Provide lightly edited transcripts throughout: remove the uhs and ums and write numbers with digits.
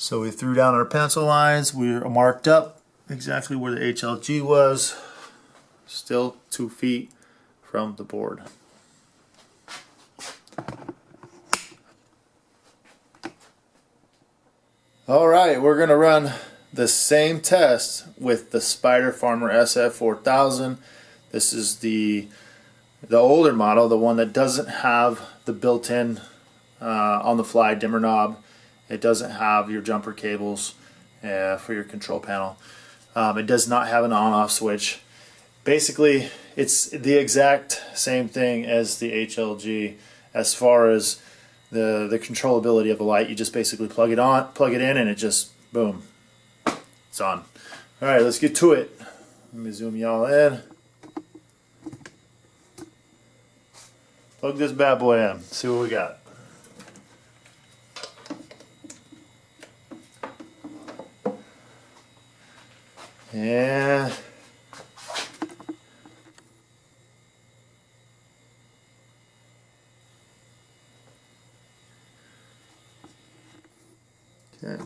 So we threw down our pencil lines. We're marked up exactly where the HLG was. Still 2 feet from the board. Alright, we're going to run the same test with the Spider Farmer SF4000. This is the older model, the one that doesn't have the built-in on-the-fly dimmer knob. It doesn't have your jumper cables for your control panel. It does not have an on-off switch. Basically, it's the exact same thing as the HLG as far as the controllability of the light. You just basically plug it in, and it just, boom, it's on. Alright, let's get to it. Let me zoom y'all in. Plug this bad boy in, see what we got. Yeah. Okay.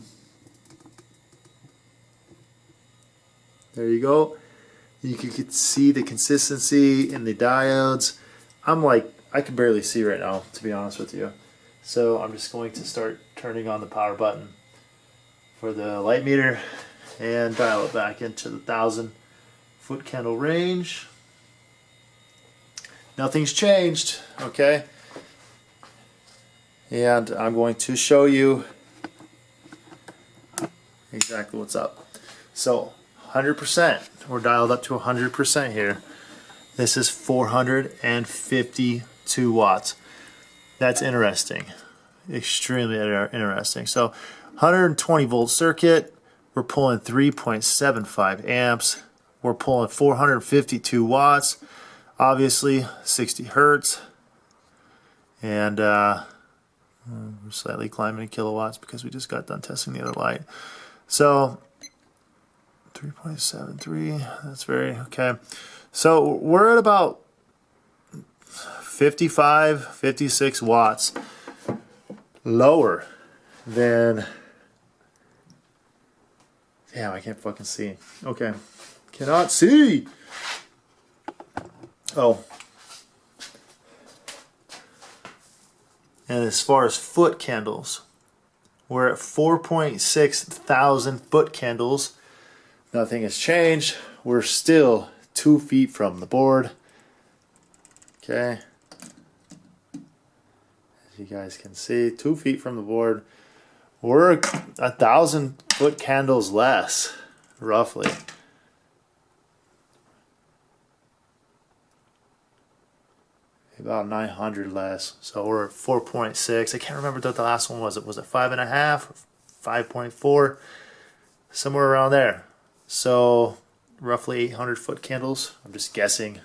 There you go. You can see the consistency in the diodes. I can barely see right now, to be honest with you. So I'm just going to start turning on the power button for the light meter and dial it back into the 1,000 foot candle range. Nothing's changed, okay? And I'm going to show you exactly what's up. So 100%, we're dialed up to 100% here. This is 452 watts. That's interesting, extremely interesting. So 120 volt circuit, we're pulling 3.75 amps. We're pulling 452 watts, obviously 60 hertz. And we're slightly climbing in kilowatts because we just got done testing the other light. So 3.73, that's very okay. So we're at about 55, 56 watts lower than, damn, I can't fucking see. Okay, cannot see. Oh. And as far as foot candles, we're at 4.6 thousand foot candles. Nothing has changed. We're still 2 feet from the board. Okay. As you guys can see, 2 feet from the board. We're 1,000 foot candles less, roughly. About 900 less. So we're at 4.6. I can't remember what the last one was. Was it 5.5? 5.4? Somewhere around there. So roughly 800 foot candles. I'm just guessing. I'm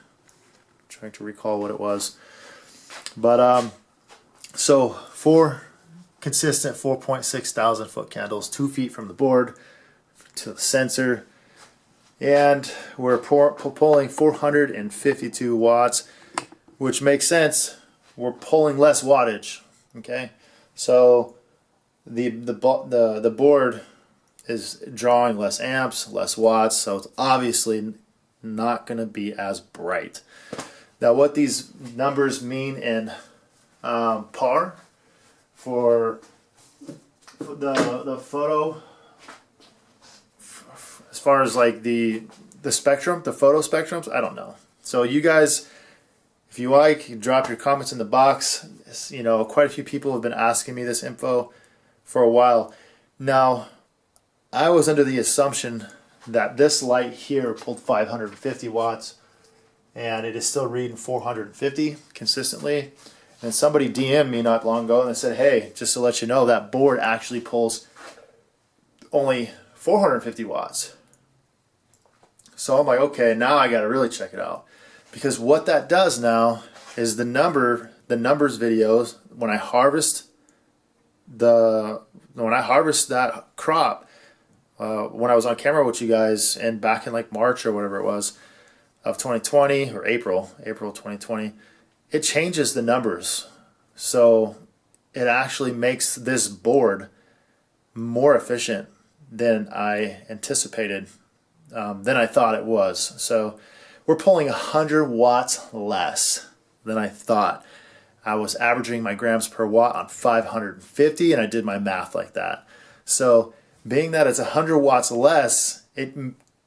trying to recall what it was. But so 4 consistent 4.6 thousand foot candles, 2 feet from the board to the sensor, and we're pulling 452 watts, which makes sense. We're pulling less wattage. Okay, so the board is drawing less amps, less watts, so it's obviously not going to be as bright. Now, what these numbers mean in par for the photo, as far as like the spectrum, the photo spectrums, I don't know. So you guys, if you like, you drop your comments in the box. You know, quite a few people have been asking me this info for a while. Now, I was under the assumption that this light here pulled 550 watts, and it is still reading 450 consistently. And somebody DM'd me not long ago and they said, hey, just to let you know, that board actually pulls only 450 watts. So I'm like, okay, now I got to really check it out. Because what that does now is the numbers videos, when I harvest that crop, when I was on camera with you guys, and back in like March or whatever it was of 2020, or April 2020, it changes the numbers. So it actually makes this board more efficient than I anticipated, than I thought it was. So we're pulling 100 watts less than I thought. I was averaging my grams per watt on 550, and I did my math like that. So being that it's 100 watts less, it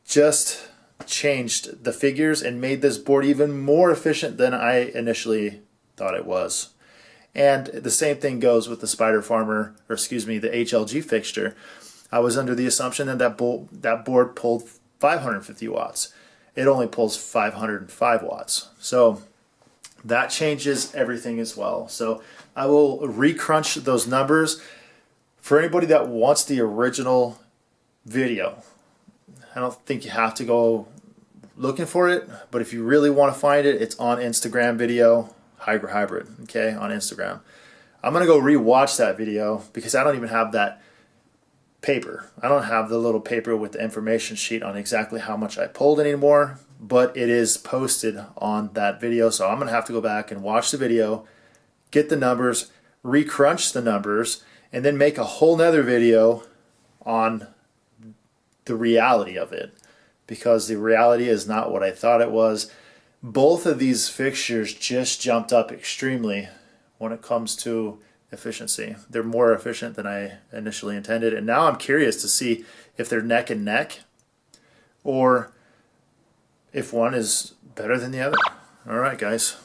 just changed the figures and made this board even more efficient than I initially thought it was. And the same thing goes with the Spider Farmer, or excuse me, the HLG fixture. I was under the assumption that that board pulled 550 watts. It only pulls 505 watts. So that changes everything as well. So I will re-crunch those numbers. For anybody that wants the original video, I don't think you have to go looking for it, but if you really want to find it, it's on Instagram video, HygroHybrid, okay, on Instagram. I'm going to go re-watch that video because I don't even have that paper. I don't have the little paper with the information sheet on exactly how much I pulled anymore, but it is posted on that video. So I'm going to have to go back and watch the video, get the numbers, re-crunch the numbers, and then make a whole nother video on the reality of it, because the reality is not what I thought it was. Both of these fixtures just jumped up extremely when it comes to efficiency. They're more efficient than I initially intended, and now I'm curious to see if they're neck and neck or if one is better than the other. All right, guys.